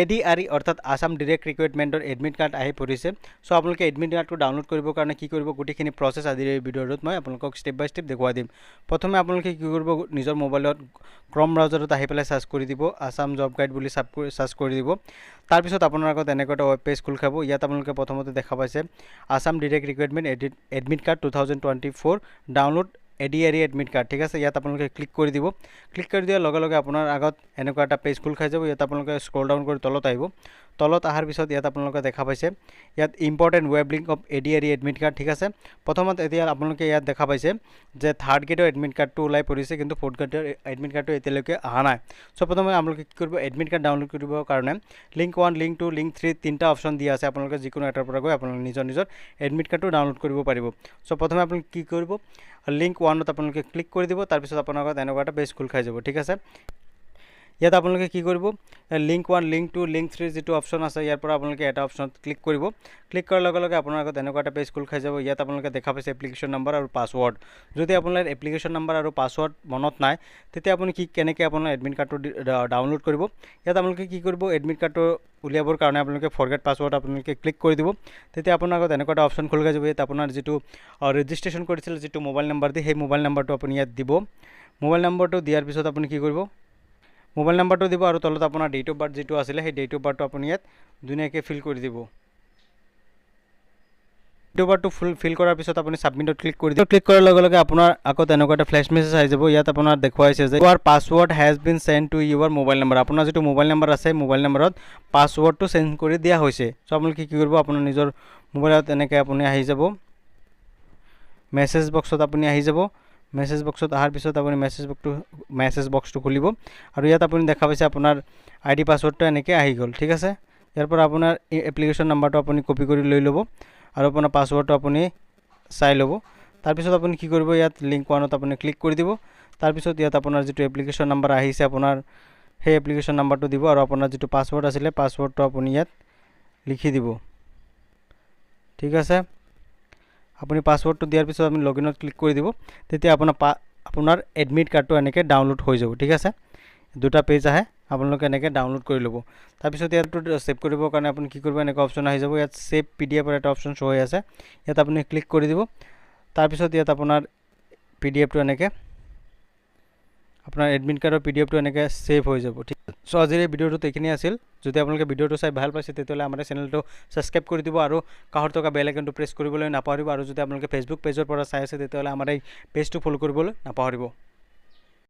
ADRE অৰ্থাৎ Assam direct ৰিক্ৰুইটমেণ্টৰ admit card আহি পৰিছে সো আপোনালোকে এডমিট কাৰ্ডটো ডাউনলোড কৰিবৰ কাৰণে কি কৰিব গুটিখিনি প্ৰসেছ আজিৰ এই ভিডিঅ'টোত মই আপোনালোকক ষ্টেপ বাই ষ্টেপ দেখুৱাই দিম প্ৰথমে আপোনালোকে কি কৰিব নিজৰ মোবাইলত ক্ৰম ব্ৰাউজাৰত আহি পেলাই সাৰ্চ কৰি দিব আসাম জব গাইড বুলি সাৰ্চ কৰি দিব তাৰ পিছত আপোনাৰ আগত এনেকৈ এটা ৱেব পেজ খোল খাব ইয়াত আপোনালোকে প্ৰথমতে দেখা পাইছে Assam direct recruitment admit card 2024 download ADRE admit card ঠিক আছে ইয়াত আপোনালোকে ক্লিক কৰি দিব ক্লিক কৰি দিয়াৰ লগে লগে আপোনাৰ আগত এনেকুৱা এটা পেজ খোল খাই যাব ইয়াত আপোনালোকে স্ক্ৰল ডাউন কৰি তলত আহিব তলত আহাৰ পিছত ইয়াত আপোনালোকে দেখা পাইছে ইয়াত important web link of ADRE admit card ঠিক আছে প্ৰথমতে এতিয়া আপোনালোকে ইয়াত দেখা পাইছে যে থাৰ্ড গ্ৰেডৰ এডমিট কাৰ্ডটো ওলাই পৰিছে কিন্তু ফৰ্থ গ্ৰেডৰ এডমিট কাৰ্ডটো এতিয়ালৈকে অহা নাই সো প্ৰথমে আপোনালোকে কি কৰিব এডমিট কাৰ্ড ডাউনলোড কৰিবৰ কাৰণে লিংক 1 লিংক 2 লিংক 3 তিনটা অপচন দিয়া আছে আপোনালোকে যিকোনো এটাৰ পৰা গৈ আপোনালোকে নিজৰ এডমিট কাৰ্ডটো ডাউনলোড কৰিব পাৰিব সো প্ৰথমে আপোনালোকে কি কৰিব লিংক 1ত আপোনালোকে ক্লিক কৰি দিব তাৰ পিছত আপোনাৰ আগত এনেকুৱা এটা পেজ খোল খাই যাব ঠিক আছে ইয়াত আপোনালোকে কি কৰিব লিংক 1 লিংক 2 লিংক 3 যেটো অপচন আছে ইয়াৰ পৰা আপোনালোকে এটা অপচনত ক্লিক কৰিব ক্লিক কৰাৰ লগে লগে আপোনাৰ আগত এনেকুৱা এটা পেজ খোল খাই যাব ইয়াত আপোনালোকে দেখা পাইছে এপ্লিকেশ্যন নম্বৰ আৰু পাছৱৰ্ড যদি আপোনাৰ এপ্লিকেশ্যন নম্বৰ আৰু পাছৱৰ্ড মনত নাই তেতিয়া আপুনি কি কেনেকৈ আপোনাৰ এডমিট কাৰ্ডটো ডাউনলোড কৰিব ইয়াত আপোনালোকে কি কৰিব এডমিট কাৰ্ডটো উলিয়াবৰ কাৰণে আপোনালোকে ফৰগেট পাছৱৰ্ড আপোনালোকে ক্লিক কৰি দিব তেতিয়া আপোনাৰ আগত এনেকুৱা এটা অপচন খোল খাই যাব ইয়াত আপোনাৰ যেটো ৰেজিষ্ট্ৰেচন কৰিছিল যেটো মোবাইল নম্বৰ দি সেই মোবাইল নম্বৰটো আপুনি ইয়াত দিব মোবাইল নম্বৰটো দিয়াৰ পিছত আপুনি কি কৰিব মোবাইল নম্বৰটো দিব আৰু তলত আপোনাৰ ডেট অফ বাৰ্থ যেটো আছিল সেই ডেট অফ বাৰ্থটো আপুনি ইয়াত দুনিয়াকে ফিল কৰি দিব ডেট অফ বাৰ্থটো ফিল কৰাৰ পিছত আপুনি সাবমিটত ক্লিক কৰি দিব ক্লিক কৰাৰ লগে লগে আপোনাৰ আগত এনেকুৱা এটা ফ্ল্যাশ মেছেজ আহি যাব ইয়াত আপোনাৰ দেখুৱাইছে যে your password has been sent to your mobile number আপোনাৰ যেটো মোবাইল নম্বৰ আছে মোবাইল নম্বৰত পাছৱৰ্ডটো চেঞ্জ কৰি দিয়া হৈছে সো আপুনি কি কৰিব আপোনাৰ নিজৰ মোবাইলত এনেকৈ আপুনি আহি যাব মেছেজ বক্সত আপুনি আহি যাব মেছেজ বক্সত আহাৰ পিছত আপুনি মেছেজ বক্সটো খুলিব আৰু ইয়াত আপুনি দেখা পাইছে আপোনাৰ আইডি পাছৱৰ্ডটো এনেকৈ আহি গ'ল ঠিক আছে ইয়াৰ পৰা আপোনাৰ এপ্লিকেশ্যন নম্বৰটো আপুনি কপি কৰি লৈ ল'ব আৰু আপোনাৰ পাছৱৰ্ডটো আপুনি চাই ল'ব তাৰ পিছত আপুনি কি কৰিব ইয়াত লিংক 1ত আপুনি ক্লিক কৰি দিব তাৰ পিছত ইয়াত আপোনাৰ যেটো এপ্লিকেশ্যন নম্বৰ আহিছে আপোনাৰ সেই এপ্লিকেশ্যন নম্বৰটো দিব আৰু আপোনাৰ যেটো পাছৱৰ্ড আছিল পাছৱৰ্ডটো আপুনি ইয়াত লিখি দিব ঠিক আছে আপুনি পাছৱৰ্ডটো দিয়াৰ পিছত আপুনি লগইনত ক্লিক কৰি দিব তেতিয়া আপোনাৰ এডমিট কাৰ্ডটো এনেকৈ ডাউনলোড হৈ যাব ঠিক আছে দুটা পেজ আহে আপোনালোকে এনেকৈ ডাউনলোড কৰি ল'ব তাৰ পিছত ইয়াত সেভ কৰিবৰ কাৰণে আপুনি কি কৰিব এনেকুৱা অপচন আহি যাব ইয়াত সেভ PDF ৰ এটা অপচন শো হৈ আছে ইয়াত আপুনি ক্লিক কৰি দিব তাৰ পিছত ইয়াত আপোনাৰ PDFটো এনেকৈ আপোনাৰ এডমিট কাৰ্ডৰ PDFটো এনেকৈ সেভ হৈ যাব ঠিক সো আজিৰ এই ভিডিঅ'টোত এইখিনি আছিল যদি আপোনালোকে ভিডিঅ'টো চাই ভাল পাইছে তেতিয়াহ'লে আমাৰ চেনেলটো সাবস্ক্ৰাইব কৰি দিব আৰু কাষত থকা বেল আইকনটো প্ৰেছ কৰিবলৈ নাপাহৰিব আৰু যদি আপোনালোকে ফেচবুক পেজৰ পৰা চাই আছে তেতিয়াহ'লে আমাৰ এই পেজটো ফলো কৰিবলৈ নাপাহৰিব